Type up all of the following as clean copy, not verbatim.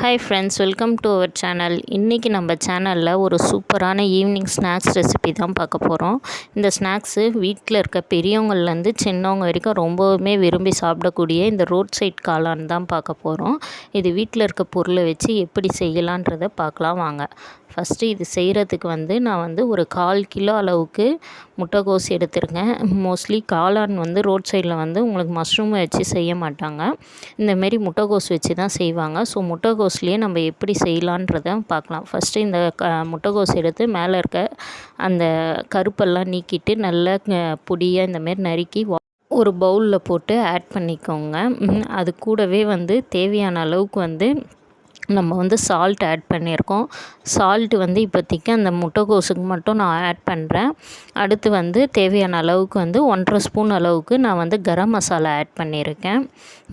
Hi friends, welcome to our channel. இன்றைக்கி நம்ம சேனலில் ஒரு சூப்பரான ஈவினிங் ஸ்நாக்ஸ் ரெசிபி தான் பார்க்க போகிறோம். இந்த ஸ்நாக்ஸு வீட்டில் இருக்க பெரியவங்கள்லேருந்து சின்னவங்க வரைக்கும் ரொம்பவுமே விரும்பி சாப்பிடக்கூடிய இந்த ரோட் சைட் காளான் தான் பார்க்க போகிறோம். இது வீட்டில் இருக்க பொருளை வச்சு எப்படி செய்யலான்றதை பார்க்கலாம் வாங்க. ஃபஸ்ட்டு இது செய்கிறதுக்கு நான் ஒரு 1/4 கிலோ அளவுக்கு முட்டைகோஸ் எடுத்துருக்கேன். மோஸ்ட்லி காளான் ரோட் சைடில் உங்களுக்கு மஷ்ரூமை வச்சு செய்ய மாட்டாங்க. இந்தமாரி முட்டைகோஸ் வச்சு தான் செய்வாங்க. ஸோ முட்டைகோஸ்லேயே நம்ம எப்படி செய்யலான்றதை பார்க்கலாம். ஃபஸ்ட்டு இந்த முட்டைகோஸ் எடுத்து மேலே இருக்க அந்த கருப்பெல்லாம் நீக்கிட்டு நல்லா பொடியாக இந்தமாரி நறுக்கி ஒரு பவுலில் போட்டு ஆட் பண்ணிக்கோங்க. அது கூடவே தேவையான அளவுக்கு நம்ம சால்ட் ஆட் பண்ணியிருக்கோம். சால்ட்டு இப்போதைக்கு அந்த முட்டைகோஸுக்கு மட்டும் நான் ஆட் பண்ணுறேன். அடுத்து தேவையான அளவுக்கு 1.5 ஸ்பூன் அளவுக்கு நான் கரம் மசாலா ஆட் பண்ணியிருக்கேன்.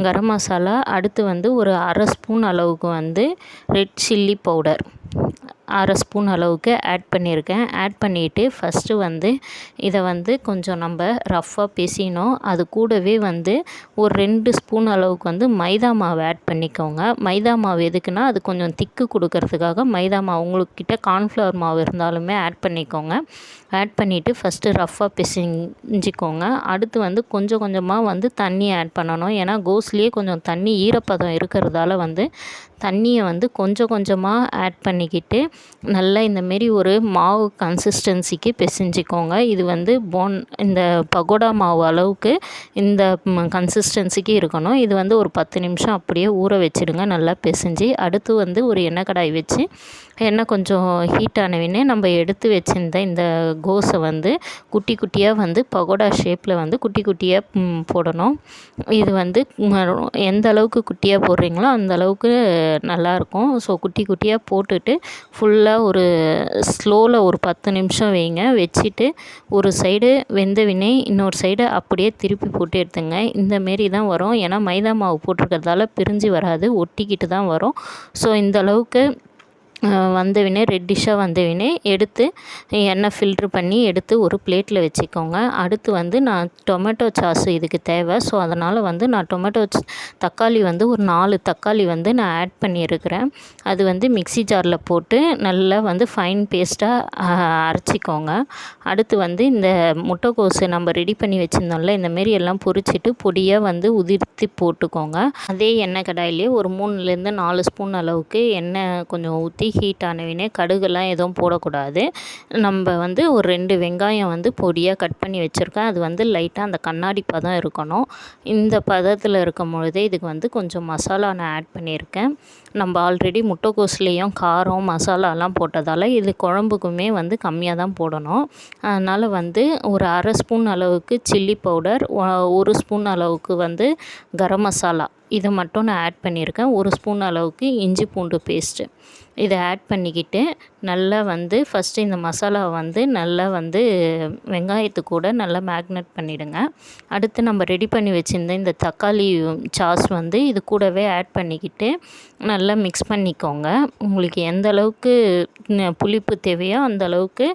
கரம் மசாலா அடுத்து ஒரு 1/2 ஸ்பூன் அளவுக்கு ரெட் சில்லி பவுடர் 1/2 ஸ்பூன் அளவுக்கு ஆட் பண்ணியிருக்கேன். ஆட் பண்ணிவிட்டு ஃபஸ்ட்டு இதை கொஞ்சம் நம்ம ரஃப்பாக பிசையணும். அது கூடவே ஒரு 2 ஸ்பூன் அளவுக்கு மைதா மாவு ஆட் பண்ணிக்கோங்க. மைதா மாவு எதுக்குன்னா அது கொஞ்சம் திக்கு கொடுக்கறதுக்காக மைதா மாவு உங்களுக்கிட்ட கார்ன்ஃப்ளவர் மாவு இருந்தாலுமே ஆட் பண்ணிக்கோங்க. ஆட் பண்ணிவிட்டு ஃபஸ்ட்டு ரஃப்பாக பிசைஞ்சிக்கோங்க. அடுத்து கொஞ்சம் கொஞ்சமாக தண்ணி ஆட் பண்ணணும். ஏன்னா கோஸ்லேயே கொஞ்சம் தண்ணி ஈரப்பதம் இருக்கிறதால தண்ணியை கொஞ்சம் கொஞ்சமாக ஆட் பண்ணிக்கிட்டு நல்லா இந்தமாரி ஒரு மாவு கன்சிஸ்டன்சிக்கு பிசைஞ்சிக்கோங்க. இது இந்த பகோடா மாவு அளவுக்கு இந்த கன்சிஸ்டன்சிக்கு இருக்கணும். இது ஒரு 10 நிமிஷம் அப்படியே ஊற வச்சுடுங்க நல்லா பிசைஞ்சு. அடுத்து ஒரு எண்ணெய் கடாய் வச்சு எண்ணெய் கொஞ்சம் ஹீட் ஆனவுடனே நம்ம எடுத்து வச்சிருந்த இந்த கோஸை குட்டி குட்டியாக பகோடா ஷேப்பில் குட்டி குட்டியாக போடணும். இது எந்த அளவுக்கு குட்டியாக போடுறீங்களோ அந்த அளவுக்கு நல்லாயிருக்கும். ஸோ குட்டி குட்டியாக போட்டுட்டு ஃபுல்லாக ஒரு ஸ்லோவில் ஒரு 10 நிமிஷம் வைங்க. வச்சுட்டு ஒரு சைடு வெந்தவினை இன்னொரு சைடு அப்படியே திருப்பி போட்டு எடுத்துங்க. இந்தமாரி தான் வரும். ஏன்னா மைதா மாவு போட்டிருக்கிறதால பிரிஞ்சு வராது, ஒட்டிக்கிட்டு தான் வரும். ஸோ இந்த அளவுக்கு வந்தவினே ரெட்டிஷாக வந்தவினே எடுத்து எண்ணெய் ஃபில்ட்ரு பண்ணி எடுத்து ஒரு பிளேட்டில் வச்சுக்கோங்க. அடுத்து நான் டொமேட்டோ சாஸ் இதுக்கு தேவை. ஸோ அதனால் நான் டொமேட்டோ தக்காளி ஒரு 4 தக்காளி நான் ஆட் பண்ணியிருக்கிறேன். அது மிக்ஸி ஜாரில் போட்டு நல்லா ஃபைன் பேஸ்ட்டாக அரைச்சிக்கோங்க. அடுத்து இந்த முட்டைக்கோஸு நம்ம ரெடி பண்ணி வச்சுருந்தோம்ல, இந்தமாரி எல்லாம் பொரிச்சிட்டு பொடியாக உதிர்த்தி போட்டுக்கோங்க. அதே எண்ணெய் கடாயிலே ஒரு 3லேருந்து 4 ஸ்பூன் அளவுக்கு எண்ணெய் கொஞ்சம் ஊற்றி ஹீட் ஆனவுடனே கடுகுலாம் எதுவும் போடக்கூடாது. நம்ம ஒரு 2 வெங்காயம் பொடியாக கட் பண்ணி வச்சுருக்கேன். அது லைட்டாக அந்த கண்ணாடி பதம் இருக்கணும். இந்த பதத்தில் இருக்கும் பொழுதே இதுக்கு கொஞ்சம் மசாலா நான் ஆட் பண்ணியிருக்கேன். நம்ம ஆல்ரெடி முட்டைக்கோஸ்லேயும் காரம் மசாலாலாம் போட்டதால் இது குழம்புக்குமே கம்மியாக தான் போடணும். அதனால் ஒரு 1/2 ஸ்பூன் அளவுக்கு சில்லி பவுடர், 1 ஸ்பூன் அளவுக்கு கரம் மசாலா இதை மட்டும் நான் ஆட் பண்ணியிருக்கேன். 1 ஸ்பூன் அளவுக்கு இஞ்சி பூண்டு பேஸ்ட்டு இதை ஆட் பண்ணிக்கிட்டு நல்லா ஃபஸ்ட்டு இந்த மசாலாவை நல்லா வெங்காயத்து கூட நல்லா மேக்னேட் பண்ணிவிடுங்க. அடுத்து நம்ம ரெடி பண்ணி வச்சுருந்த இந்த தக்காளி சாஸ் இது கூடவே ஆட் பண்ணிக்கிட்டு நல்லா மிக்ஸ் பண்ணிக்கோங்க. உங்களுக்கு எந்த அளவுக்கு புளிப்பு தேவையோ அந்த அளவுக்கு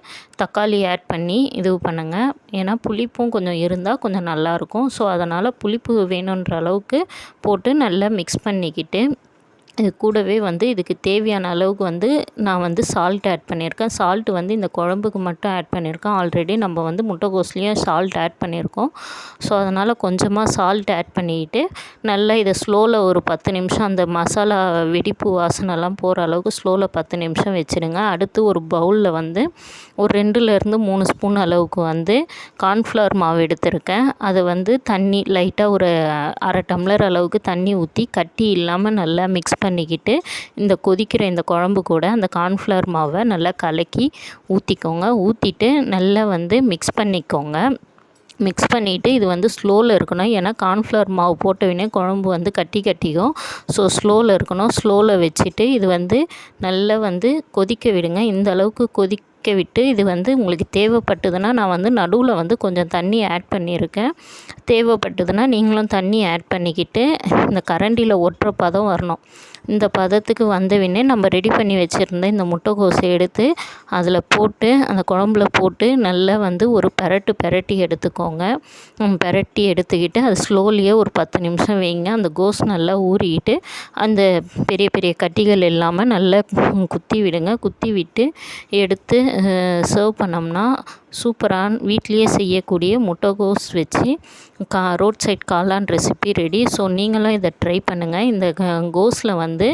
தக்காளி ஆட் பண்ணி இது பண்ணுங்கள். ஏன்னா புளிப்பும் கொஞ்சம் இருந்தால் கொஞ்சம் நல்லாயிருக்கும். ஸோ அதனால் புளிப்பு வேணுன்ற அளவுக்கு போட்டு நல்லா மிக்ஸ் பண்ணிக்கிட்டு இது கூடவே இதுக்கு தேவையான அளவுக்கு நான் சால்ட் ஆட் பண்ணியிருக்கேன். சால்ட்டு இந்த குழம்புக்கு மட்டும் ஆட் பண்ணியிருக்கேன். ஆல்ரெடி நம்ம முட்டைக்கோஸ்லேயும் சால்ட் ஆட் பண்ணியிருக்கோம். ஸோ அதனால் கொஞ்சமாக சால்ட் ஆட் பண்ணிக்கிட்டு நல்லா இதை ஸ்லோவில் ஒரு 10 நிமிஷம் அந்த மசாலா வெடிப்பு வாசனைலாம் போகிற அளவுக்கு ஸ்லோவில் 10 நிமிஷம் வச்சுடுங்க. அடுத்து ஒரு பவுலில் ஒரு 2லேருந்து 3 ஸ்பூன் அளவுக்கு கார்ன்ஃப்ளவர் மாவு எடுத்திருக்கேன். அதை தண்ணி லைட்டாக ஒரு 1/2 டம்ளர் அளவுக்கு தண்ணி ஊற்றி கட்டி இல்லாமல் நல்லா மிக்ஸ் பண்ணிக்கிட்டு இந்த கொதிக்கிற இந்த குழம்பு கூட அந்த கார்ன்ஃப்ளவர் மாவை நல்லா கலக்கி ஊற்றிக்கோங்க. ஊற்றிட்டு நல்லா மிக்ஸ் பண்ணிக்கோங்க. மிக்ஸ் பண்ணிவிட்டு இது ஸ்லோவில் இருக்கணும். ஏன்னா கார்ன்ஃப்ளவர் மாவு போட்டவுடனே குழம்பு கட்டிக்கும். ஸோ ஸ்லோவில் இருக்கணும். ஸ்லோவில் வச்சுட்டு இது நல்லா கொதிக்க விடுங்க. இந்த அளவுக்கு கொதிக்க விட்டு இது உங்களுக்கு தேவைப்பட்டதுன்னா நான் நடுவில் கொஞ்சம் தண்ணி ஆட் பண்ணியிருக்கேன். தேவைப்பட்டதுன்னா நீங்களும் தண்ணி ஆட் பண்ணிக்கிட்டு இந்த கரண்டியில் ஒட்டுற பதம் வரணும். இந்த பதத்துக்கு வந்தவுடனே நம்ம ரெடி பண்ணி வச்சுருந்த இந்த முட்டைக்கோஸை எடுத்து அதில் போட்டு அந்த குழம்புல போட்டு நல்லா வந்து ஒரு பெரட்டி எடுத்துக்கோங்க. பெரட்டி எடுத்துக்கிட்டு அது ஸ்லோலியாக ஒரு 10 நிமிஷம் வைங்க. அந்த கோஸ் நல்லா ஊறிக்கிட்டு அந்த பெரிய பெரிய கட்டிகள் இல்லாமல் நல்லா குத்தி விடுங்க. குத்தி விட்டு எடுத்து சர்வ் பண்ணோம்னா சூப்பரான வீட்லேயே செய்யக்கூடிய முட்டைக்கோஸ் வச்சு ரோட் சைட் காளான் ரெசிபி ரெடி. ஸோ நீங்களும் இதை ட்ரை பண்ணுங்கள். இந்த கோஸில் வந்து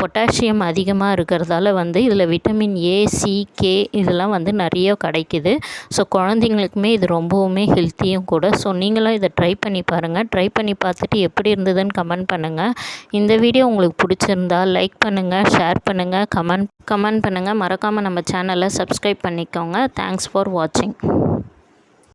பொட்டாசியம் அதிகமாக இருக்கிறதால வந்து இதில் விட்டமின் ஏ, சி, கே இதெல்லாம் வந்து நிறைய கிடைக்குது. ஸோ குழந்தைங்களுக்குமே இது ரொம்பவுமே ஹெல்த்தியும் கூட. ஸோ நீங்களும் இதை ட்ரை பண்ணி பாருங்கள். ட்ரை பண்ணி பார்த்துட்டு எப்படி இருந்ததுன்னு கமெண்ட் பண்ணுங்கள். இந்த வீடியோ உங்களுக்கு பிடிச்சிருந்தா லைக் பண்ணுங்கள், ஷேர் பண்ணுங்கள், கமெண்ட் பண்ணுங்கள். மறக்காமல் நம்ம சேனலை சப்ஸ்கிரைப் பண்ணிக்கோங்க. தேங்க்ஸ் ஃபார் வாட்சிங்.